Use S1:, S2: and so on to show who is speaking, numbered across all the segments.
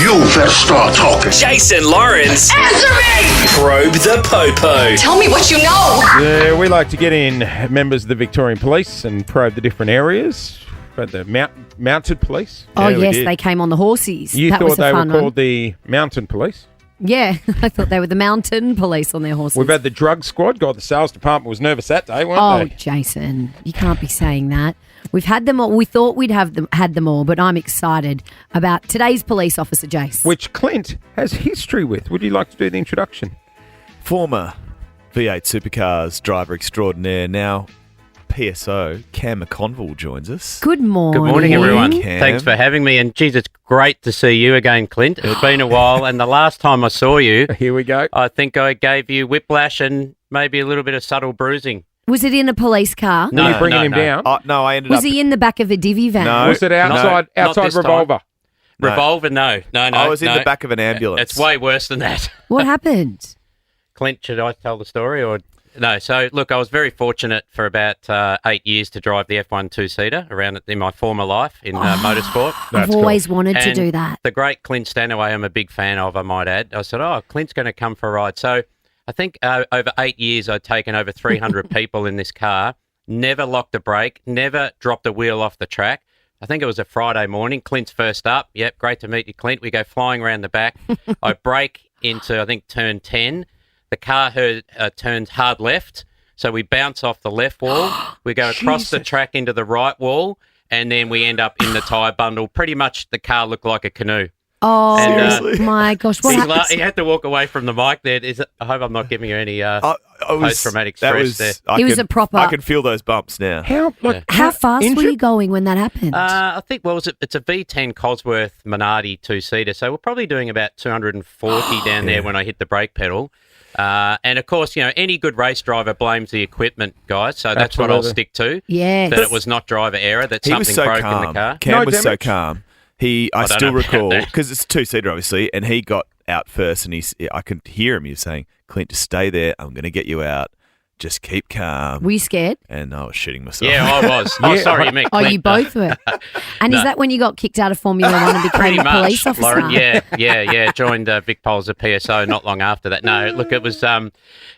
S1: You better start talking.
S2: Jason Lawrence.
S3: Answer me!
S2: Probe the Popo.
S3: Tell me what you know.
S4: Yeah, we like to get in members of the Victorian Police and probe the different areas. But the mounted police.
S5: Oh,
S4: Yeah, we
S5: yes,
S4: did.
S5: they came on the horses.
S4: You
S5: That
S4: thought
S5: was a
S4: they were
S5: fun one.
S4: called the mountain police.
S5: Yeah, I thought they were the mountain police on their horses.
S4: We've had the drug squad. God, the sales department was nervous that day, weren't
S5: Oh,
S4: they?
S5: Jason, you can't be saying that. We've had them all. We thought we'd had them all, but I'm excited about today's police officer, Jace.
S4: Which Clint has history with. Would you like to do the introduction?
S6: Former V8 Supercars driver extraordinaire, now PSO, Cam McConville joins us.
S5: Good morning.
S7: Good morning, everyone.
S6: Cam.
S7: Thanks for having me. And, geez, it's great to see you again, Clint. It's been a while. And the last time I saw you,
S4: Here we go.
S7: I think I gave you whiplash and maybe a little bit of subtle bruising.
S5: Was it in a police car?
S4: Were you bringing him down?
S6: Oh, no, I ended
S5: Was
S6: up...
S5: he in the back of a divvy van?
S6: No.
S4: Was it outside
S7: not
S4: outside
S7: this time.
S4: Revolver?
S6: No.
S7: Revolver? No.
S6: I was in the back of an ambulance.
S7: It's way worse than that.
S5: What happened?
S7: Clint, should I tell the story or... No, so look, I was very fortunate for about 8 years to drive the F1 two-seater around in my former life in motorsport.
S5: I've always wanted to
S7: And
S5: do that.
S7: The great Clint Stanaway, I'm a big fan of, I might add. I said, Clint's going to come for a ride. So I think over 8 years, I'd taken over 300 people in this car, never locked a brake, never dropped a wheel off the track. I think it was a Friday morning. Clint's first up. Yep, great to meet you, Clint. We go flying around the back. I brake into, I think, turn 10. The car turns hard left. So we bounce off the left wall. We go across the track into the right wall. And then we end up in the tyre bundle. Pretty much the car looked like a canoe.
S5: Oh,
S6: Seriously?
S5: my gosh. What happened?
S7: He had to walk away from the mic there. I hope I'm not giving you any post-traumatic stress there.
S5: He was a proper-
S6: I can feel those bumps now.
S5: How fast were you going when that happened?
S7: I think, it's a V10 Cosworth Minardi two-seater, so we're probably doing about 240 down there when I hit the brake pedal. And, of course, any good race driver blames the equipment, guys, so that's what I'll
S4: Absolutely.
S7: stick to.
S5: Yes.
S7: That it was not driver error, that
S6: He was
S7: something
S6: so
S7: broke
S6: calm.
S7: in the car.
S6: Cam
S4: No
S6: was so
S4: damage?
S6: calm. I
S7: don't
S6: still
S7: know about
S6: recall,
S7: that.
S6: because it's a two-seater, obviously, and he got out first, and I could hear him. He was saying, Clint, just stay there. I'm going to get you out. Just keep calm.
S5: Were you scared?
S6: And I was shitting myself.
S7: Yeah, I was. Oh, sorry, you meant
S5: Oh,
S7: Clint.
S5: you both were. And is that when you got kicked out of Formula One and became
S7: Pretty
S5: a
S7: much,
S5: police officer?
S7: Lauren. Yeah. Joined Vic Pol as a PSO not long after that. No, look, it was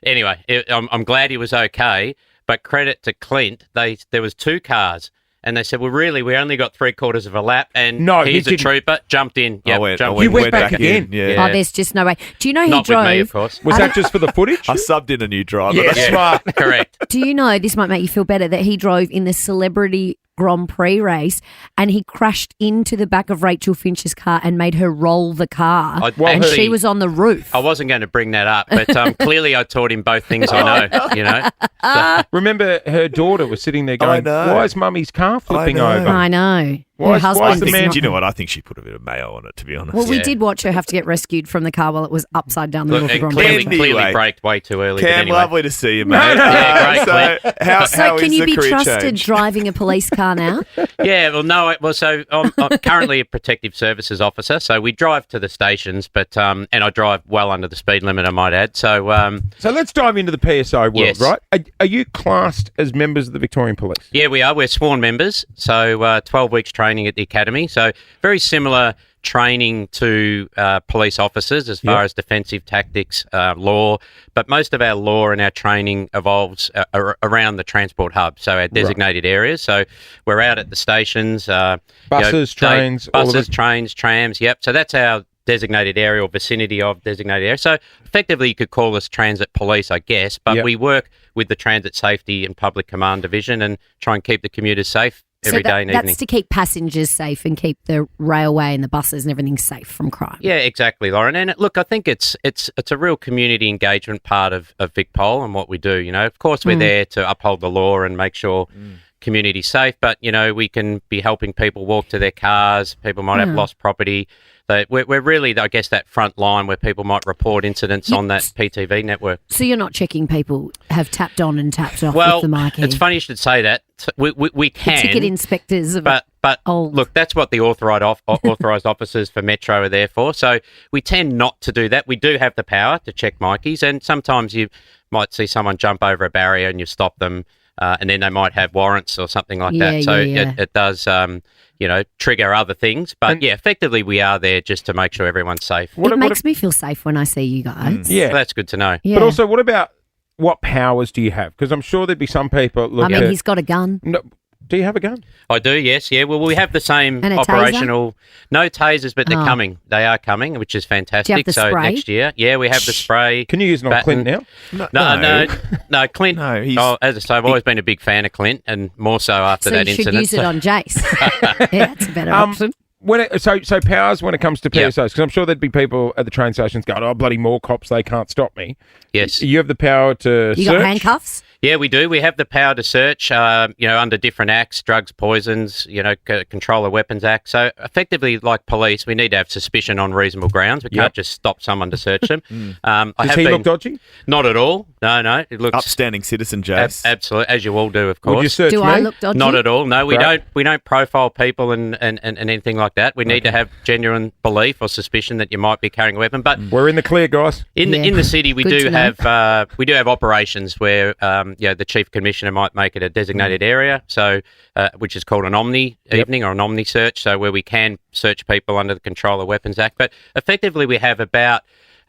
S7: anyway. I'm glad he was okay. But credit to Clint, there was two cars, and they said, "Well, really, we only got 3/4 of a lap." And
S4: No, he
S7: he's a
S4: didn't.
S7: trooper. Jumped in.
S6: I
S7: Yep,
S6: went,
S7: jumped
S6: I
S4: You
S7: in.
S4: went back again?
S6: Yeah.
S5: Oh, there's just no way. Do you know he
S7: Not
S5: drove?
S7: with me, of course.
S4: Was that just for the footage?
S6: I subbed in a new driver.
S4: Yeah, smart.
S7: Correct.
S5: Do you know, this might make you feel better, that he drove in the Celebrity Grand Prix race and he crashed into the back of Rachel Finch's car and made her roll the car.
S7: I-
S5: and
S7: actually-
S5: she was on the roof.
S7: I wasn't going to bring that up, but clearly I taught him both things I know. So,
S4: Remember, her daughter was sitting there going,
S6: know.
S4: why is mummy's car flipping
S6: know.
S4: over?
S5: I know.
S4: Why
S5: Her
S4: is- why is
S5: husband's
S4: the
S6: Do
S4: man-
S5: not-
S6: you know what? I think she put a bit of mayo on it, to be honest.
S5: Well, we
S7: Yeah.
S5: did watch her have to get rescued from the car while it was upside down the
S7: look,
S5: middle of the
S7: and
S5: Grand
S7: clearly,
S5: Prix.
S6: Anyway.
S7: braked way too early. but
S6: Cam,
S7: anyway.
S6: lovely to see you, mate.
S7: Yeah, great,
S6: so, how
S5: So can
S6: is
S5: you
S6: the
S5: be
S6: career
S5: trusted
S6: change?
S5: driving a police car now?
S7: Yeah, so I'm currently a protective services officer. So we drive to the stations, but and I drive well under the speed limit, I might add. So
S4: So let's dive into the PSO world,
S7: Yes.
S4: right? Are you classed as members of the Victorian Police?
S7: yeah, we are. We're sworn members. So 12 weeks training at the academy. So very similar training to police officers as far as defensive tactics, law. But most of our law and our training evolves around the transport hub, so our designated areas. So we're out at the stations.
S4: Buses, trains, all of
S7: buses,
S4: it?
S7: trains, trams. Yep. So that's our designated area or vicinity of designated area. So effectively you could call us transit police, I guess, but
S4: Yep.
S7: we work with the Transit Safety and Public Command Division and try and keep the commuters safe every day and
S5: that's
S7: evening.
S5: to keep passengers safe and keep the railway and the buses and everything safe from crime.
S7: Yeah, exactly, Lauren. And look, I think it's a real community engagement part of VicPol and what we do. You know, of course, we're there to uphold the law and make sure community safe, but you know, we can be helping people walk to their cars. People might have lost property. We're really, I guess, that front line where people might report incidents on that PTV network.
S5: So you're not checking people have tapped on and tapped off
S7: Well,
S5: with the marquee?
S7: it's funny you should say that. We
S5: The
S7: can.
S5: ticket inspectors of
S7: But
S5: old.
S7: look, that's what the authorised officers for Metro are there for. So we tend not to do that. We do have the power to check Mikeys, and sometimes you might see someone jump over a barrier and you stop them, and then they might have warrants or something like
S5: Yeah,
S7: that. So
S5: yeah.
S7: It does, trigger other things. But
S4: And-
S7: effectively we are there just to make sure everyone's safe.
S4: What-
S5: it
S4: what-
S5: makes me feel safe when I see you guys.
S4: Yeah.
S7: So that's good to know.
S5: Yeah.
S4: But also, what about what powers do you have? Because I'm sure there'd be some people that look
S5: I mean,
S4: at.
S5: he's got a gun.
S4: No, do you have a gun?
S7: I do, yes, yeah. Well, we have the same
S5: And a taser?
S7: operational. No tasers, but they're
S5: Oh.
S7: coming. They are coming, which is fantastic.
S5: the
S7: so
S5: spray?
S7: next year, we have the spray.
S4: Can you use it on
S7: baton.
S4: Clint now?
S7: No, Clint.
S6: No, he's-
S7: as I say, I've always been a big fan of Clint, and more so after
S5: So
S7: that
S5: you should
S7: incident.
S5: use it on Jace. Yeah, that's a better option.
S4: So powers when it comes to
S7: Yeah.
S4: PSOs, because I'm sure there'd be people at the train stations going, "Oh, bloody more cops! They can't stop me."
S7: Yes.
S4: You have the power to
S5: You
S4: search.
S5: got handcuffs?
S7: Yeah, we do. We have the power to search, under different acts, drugs, poisons, Control of Weapons Act. So effectively, like police, we need to have suspicion on reasonable grounds. We
S4: Yep.
S7: can't just stop someone to search them. I
S4: Does
S7: have
S4: he
S7: been,
S4: look dodgy?
S7: Not at all. No. It looks
S6: Upstanding citizen, Jace.
S7: absolutely, as you all do, of
S4: Would you
S7: course.
S4: search
S5: Do
S4: me?
S5: I look dodgy?
S7: Not at all. No, we
S4: Right.
S7: don't profile people and anything like that. We need to have genuine belief or suspicion that you might be carrying a weapon. But
S4: We're in the clear, guys.
S7: in
S5: Yeah.
S7: the city, we
S5: Good
S7: do
S5: to know.
S7: have operations where the chief commissioner might make it a designated area, so which is called an omni evening or an omni search. So where we can search people under the Control of Weapons Act. But effectively, we have about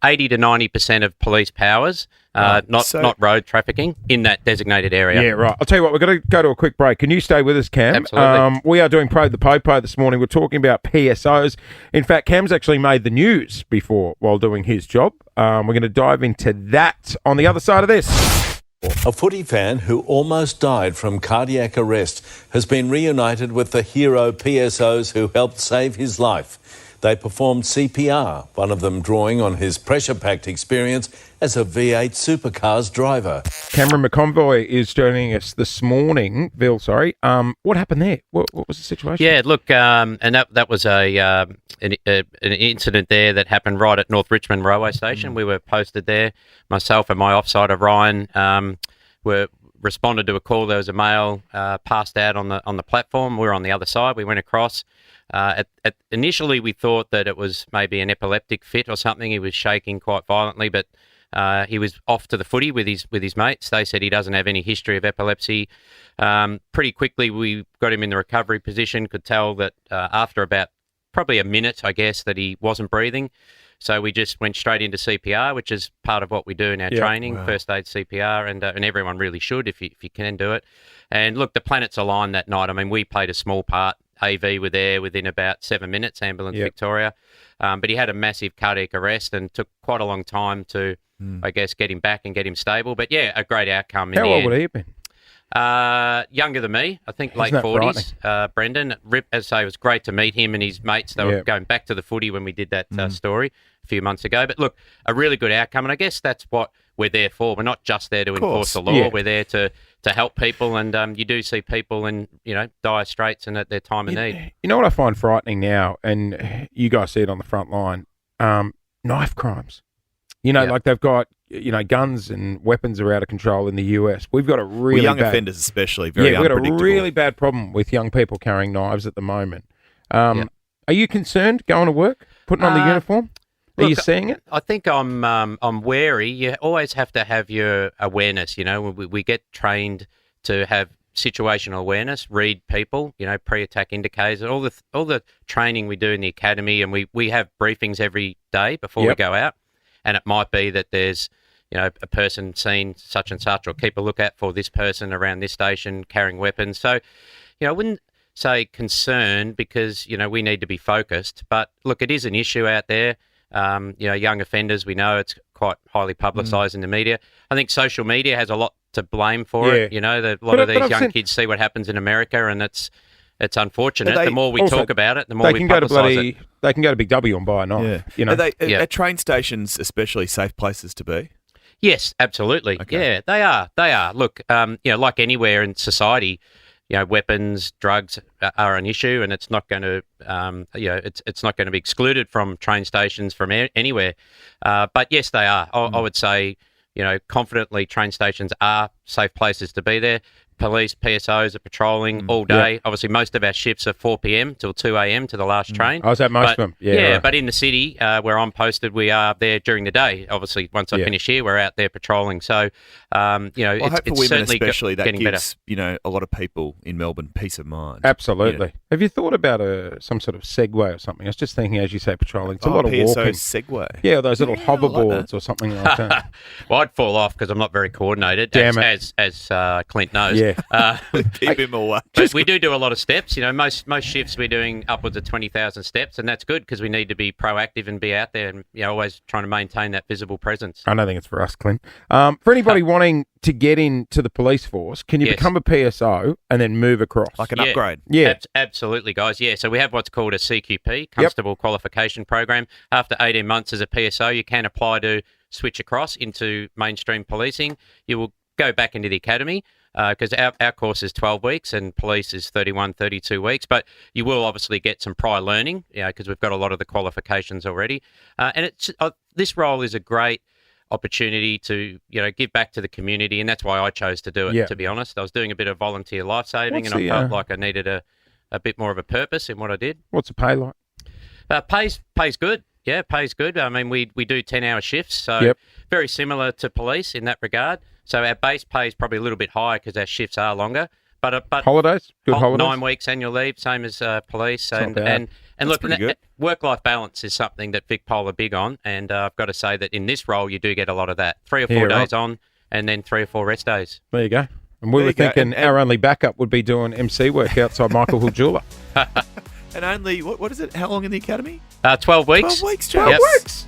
S7: 80 to 90% of police powers, not road trafficking, in that designated area.
S4: Yeah, right. I'll tell you what, we're going to go to a quick break. Can you stay with us, Cam?
S7: Absolutely.
S4: We are doing Probe the Popo this morning. We're talking about PSOs. In fact, Cam's actually made the news before while doing his job. We're going to dive into that on the other side of this.
S1: A footy fan who almost died from cardiac arrest has been reunited with the hero PSOs who helped save his life. They performed CPR, one of them drawing on his pressure-packed experience as a V8 supercars driver.
S4: Cameron McConvoy is joining us this morning. Bill, sorry. What happened there? What was the situation?
S7: Yeah, look, and that was an incident there that happened right at North Richmond Railway Station. We were posted there. Myself and my offsider Ryan were responded to a call. There was a male passed out on the platform. We were on the other side. We went across. Initially, we thought that it was maybe an epileptic fit or something. He was shaking quite violently, but he was off to the footy with his mates. They said he doesn't have any history of epilepsy. Pretty quickly, we got him in the recovery position. Could tell that after about probably a minute, I guess, that he wasn't breathing. So we just went straight into CPR, which is part of what we do in our training, first aid CPR, and everyone really should if you can do it. And look, the planets aligned that night. I mean, we played a small part. AV were there within about 7 minutes, Ambulance Victoria. But he had a massive cardiac arrest and took quite a long time to, I guess, get him back and get him stable. But yeah, a great outcome in
S4: How
S7: the
S4: old
S7: end.
S4: would he have been?
S7: Younger than me, I think late
S4: Isn't that
S7: 40s. Brendan, as I say, it was great to meet him and his mates. They were going back to the footy when we did that story a few months ago. But look, a really good outcome. And I guess that's what we're there for. We're not just there to enforce the law.
S4: Yeah.
S7: We're there to help people. And you do see people in, dire straits and at their time of need.
S4: You know what I find frightening now, and you guys see it on the front line, knife crimes. Like they've got, guns and weapons are out of control in the US. We've got a really
S6: young
S4: bad,
S6: offenders especially, very
S4: we've got a
S6: unpredictable.
S4: really bad problem with young people carrying knives at the moment. Are you concerned going to work, putting on the uniform? Are you
S7: look,
S4: seeing it?
S7: I think I'm wary. You always have to have your awareness. We get trained to have situational awareness, read people, pre-attack indicators, all the training we do in the academy, and we have briefings every day before we go out. And it might be that there's a person seen such and such, or keep a look out for this person around this station carrying weapons. So, I wouldn't say concerned because we need to be focused. But look, it is an issue out there. Young offenders, we know it's quite highly publicised in the media. I think social media has a lot to blame for it. A lot of these young kids see what happens in America, and it's unfortunate.
S6: They-
S7: The more we
S4: also,
S7: talk about it, the more
S4: They
S7: we
S4: can go to
S7: publicise it.
S4: they can go to Big W and buy a knife.
S6: Are train stations especially safe places to be?
S7: Yes, absolutely.
S6: Okay.
S7: Yeah, they are. They are. Look, like anywhere in society, weapons, drugs are an issue, and it's not going to, it's not going to be excluded from train stations from anywhere. But yes, they are. I would say, confidently, train stations are safe places to be there. police, PSOs are patrolling all day. Obviously, most of our shifts are 4 p.m. till 2 a.m. to the last train.
S4: I was at most of them. Yeah, right.
S7: But in the city where I'm posted, we are there during the day. Obviously, once I finish here, we're out there patrolling. So,
S6: I
S7: it's
S6: hope for women
S7: certainly
S6: especially that
S7: getting
S6: gives
S7: better.
S6: a lot of people in Melbourne peace of mind.
S4: Absolutely. Have you thought about some sort of Segway or something? I was just thinking, as you say, patrolling. It's a lot of
S6: PSO
S4: walking.
S6: Segway.
S4: Yeah, those little hoverboards or something like that.
S7: Well, I'd fall off because I'm not very coordinated, as Clint knows.
S4: Yeah.
S6: Keep him away.
S7: But we do a lot of steps. Most shifts we're doing upwards of 20,000 steps, and that's good because we need to be proactive and be out there and always trying to maintain that visible presence.
S4: I don't think it's for us, Clint. For anybody wanting to get into the police force, can you become a PSO and then move across?
S6: Like an upgrade.
S4: Yeah.
S7: Absolutely, guys. Yeah, so we have what's called a CQP, Constable Qualification Program. After 18 months as a PSO, you can apply to switch across into mainstream policing. You will go back into the academy because our course is 12 weeks and police is 31, 32 weeks. But you will obviously get some prior learning because we've got a lot of the qualifications already. And this role is a great opportunity to give back to the community, and that's why I chose to do it. To be honest, I was doing a bit of volunteer lifesaving, and I felt like I needed a bit more of a purpose in what I did.
S4: What's the pay like?
S7: Pays good. Yeah, pays good. I mean, we do 10-hour shifts, so very similar to police in that regard. So our base pay is probably a little bit higher because our shifts are longer. But
S4: holidays, good holidays.
S7: 9 weeks annual leave, same as police, and look, work-life balance is something that Vic Pol are big on, and I've got to say that in this role you do get a lot of that. 3 or 4 days on, and then 3 or 4 rest days.
S4: There you go. And we were thinking our only backup would be doing MC work outside Michael Hill Jeweller.
S6: And only what is it? How long in the academy?
S7: 12 weeks.
S6: 12 weeks.
S4: 12 weeks.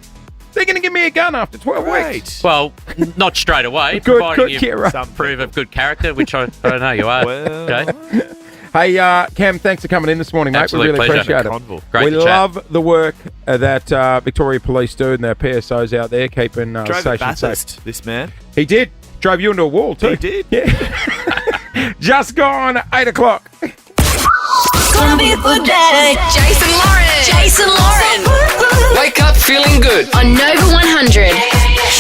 S4: They're going to give me a gun after 12 weeks.
S7: Well, not straight away, providing you prove of good character, which I don't know you are. Okay.
S4: Hey, Cam, thanks for coming in this morning, mate.
S7: Absolute
S4: we really
S7: pleasure.
S4: appreciate it.
S7: Great
S4: we
S7: to chat.
S4: love the work that Victoria Police do and their PSOs out there keeping stations safe.
S6: This man.
S4: He did. Drove you into a wall, too.
S6: He did.
S4: Yeah. Just gone 8 o'clock.
S3: Gonna be a good day. Jason Lauren.
S2: Wake up feeling good.
S3: On Nova 100.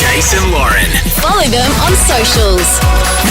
S2: Jason Lauren.
S3: Follow them on socials.